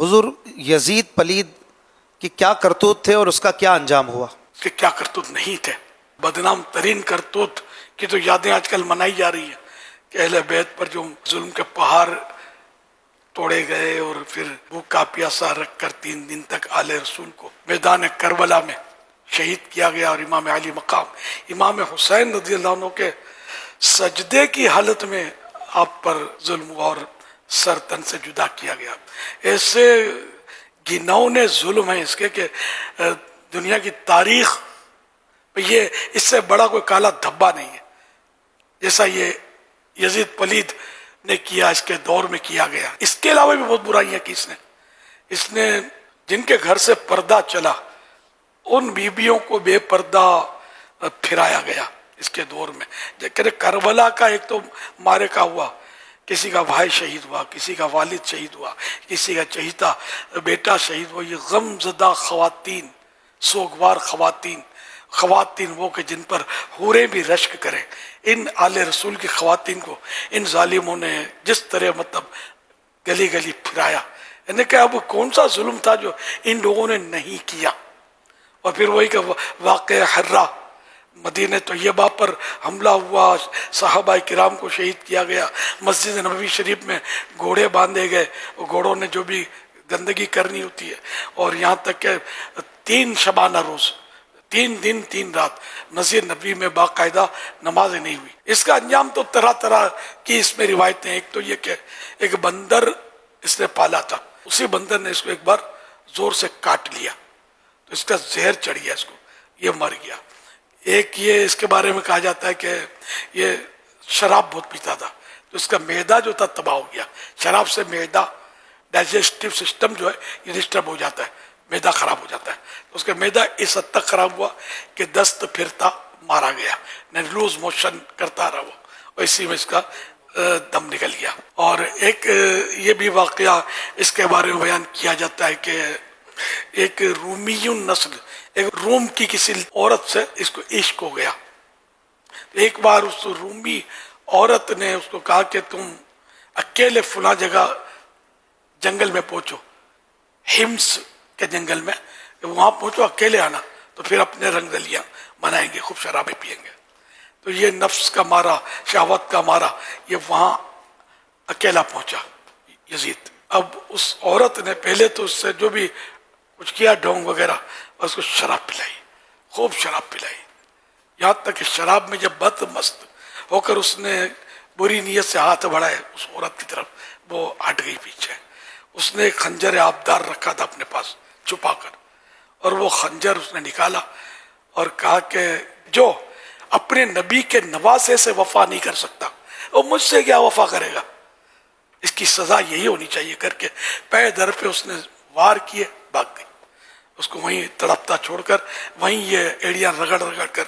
حضور یزید پلید کی کیا کرتوت تھے اور اس کا کیا انجام ہوا؟ کہ کیا کرتوت نہیں تھے، بدنام ترین کرتوت کی تو یادیں آج کل منائی جا رہی ہیں کہ اہل بیت پر جو ظلم کے پہاڑ توڑے گئے اور پھر بھوکا پیاسا رکھ کر 3 دن تک آل رسول کو میدان کربلا میں شہید کیا گیا، اور امام علی مقام امام حسین رضی اللہ عنہ کے سجدے کی حالت میں آپ پر ظلم ہوا اور سر تن سے جدا کیا گیا۔ ایسے گنونے ظلم ہیں اس کے کہ دنیا کی تاریخ یہ اس سے بڑا کوئی کالا دھبا نہیں ہے جیسا یہ یزید پلید نے کیا، اس کے دور میں کیا گیا۔ اس کے علاوہ بھی بہت برائیاں کی اس نے جن کے گھر سے پردہ چلا ان بیویوں کو بے پردہ پھرایا گیا اس کے دور میں۔ لیکن کربلا کا ایک تو معرکہ ہوا، کسی کا بھائی شہید ہوا، کسی کا والد شہید ہوا، کسی کا چہیتا بیٹا شہید ہوا۔ یہ غم زدہ خواتین، سوگوار خواتین وہ کہ جن پر حوریں بھی رشک کریں، ان آل رسول کی خواتین کو ان ظالموں نے جس طرح مطلب گلی گلی پھرایا، یعنی کہ اب کون سا ظلم تھا جو ان لوگوں نے نہیں کیا۔ اور پھر وہی کہ واقعہ حرہ، مدینہ طیبہ پر حملہ ہوا، صحابہ کرام کو شہید کیا گیا، مسجد نبوی شریف میں گھوڑے باندھے گئے، گھوڑوں نے جو بھی گندگی کرنی ہوتی ہے، اور یہاں تک کہ 3 شبانہ روز 3 دن 3 رات مسجد نبوی میں باقاعدہ نمازیں نہیں ہوئی۔ اس کا انجام تو طرح طرح کی اس میں روایتیں۔ ایک تو یہ کہ ایک بندر اس نے پالا تھا، اسی بندر نے اس کو ایک بار زور سے کاٹ لیا تو اس کا زہر چڑھ گیا، اس کو یہ مر گیا۔ ایک یہ اس کے بارے میں کہا جاتا ہے کہ یہ شراب بہت پیتا تھا تو اس کا معدہ جو تھا تباہ ہو گیا۔ شراب سے معدہ ڈائجسٹو سسٹم جو ہے یہ ڈسٹرب ہو جاتا ہے، معدہ خراب ہو جاتا ہے۔ تو اس کا معدہ اس حد تک خراب ہوا کہ دست پھرتا مارا گیا، لوز موشن کرتا رہا وہ، اور اسی میں اس کا دم نکل گیا۔ اور ایک یہ بھی واقعہ اس کے بارے میں بیان کیا جاتا ہے کہ ایک رومی نسل، ایک روم کی کسی عورت سے اس کو عشق ہو گیا۔ ایک بار اس رومی عورت نے اس کو کہا کہ تم اکیلے فلاں جگہ جنگل میں پہنچو، ہمس کے جنگل میں، وہاں پہنچو، اکیلے آنا، تو پھر اپنے رنگ رلیاں منائیں گے، خوب شرابیں پیئیں گے۔ تو یہ نفس کا مارا، شہوت کا مارا، یہ وہاں اکیلا پہنچا یزید۔ اب اس عورت نے پہلے تو اس سے جو بھی کچھ کیا ڈھونگ وغیرہ، اور اس کو شراب پلائی، خوب شراب پلائی، یہاں تک کہ شراب میں جب بد مست ہو کر اس نے بری نیت سے ہاتھ بڑھائے اس عورت کی طرف، وہ ہٹ گئی پیچھے۔ اس نے ایک خنجر آبدار رکھا تھا اپنے پاس چھپا کر، اور وہ خنجر اس نے نکالا اور کہا کہ جو اپنے نبی کے نواسے سے وفا نہیں کر سکتا وہ مجھ سے کیا وفا کرے گا، اس کی سزا یہی ہونی چاہیے کر کے پے در پہ اس نے وار کیے، بھاگ گئی۔ اس کو وہیں تڑپتا چھوڑ کر وہیں یہ ایڑیاں رگڑ رگڑ کر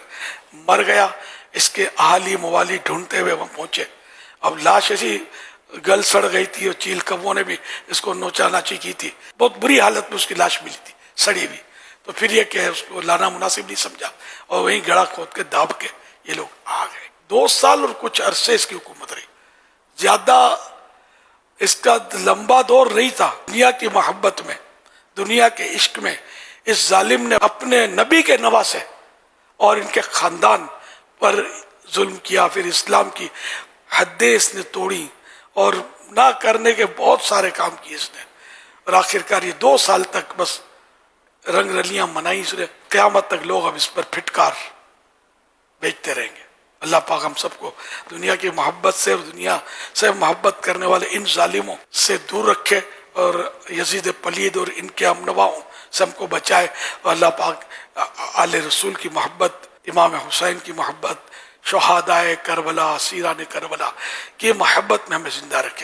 مر گیا۔ اس کے اہالی موالی ڈھونڈتے ہوئے وہاں پہنچے، اب لاش ایسی گل سڑ گئی تھی، اور چیل کبوں نے بھی اس کو نوچا ناچی کی تھی، بہت بری حالت میں اس کی لاش ملی تھی، سڑی ہوئی۔ تو پھر یہ کہ اس کو لانا مناسب نہیں سمجھا، اور وہیں گڑا کھود کے داب کے یہ لوگ آ گئے۔ 2 سال اور کچھ عرصے اس کی حکومت رہی، زیادہ اس کا لمبا دور نہیں تھا۔ دنیا کی محبت میں، دنیا کے عشق میں اس ظالم نے اپنے نبی کے نواسے اور ان کے خاندان پر ظلم کیا، پھر اسلام کی حدیں اس نے توڑی، اور نہ کرنے کے بہت سارے کام کیے اس نے، اور آخرکار یہ 2 سال تک بس رنگ رلیاں منائی اس نے۔ قیامت تک لوگ اب اس پر پھٹکار بیچتے رہیں گے۔ اللہ پاک ہم سب کو دنیا کی محبت سے اور دنیا سے محبت کرنے والے ان ظالموں سے دور رکھے، اور یزید پلید اور ان کے ہمنواؤں سے ہم کو بچائے، اور اللہ پاک آل رسول کی محبت، امام حسین کی محبت، شہدائے کربلا، اسیران کربلا کی محبت میں ہمیں زندہ رکھے۔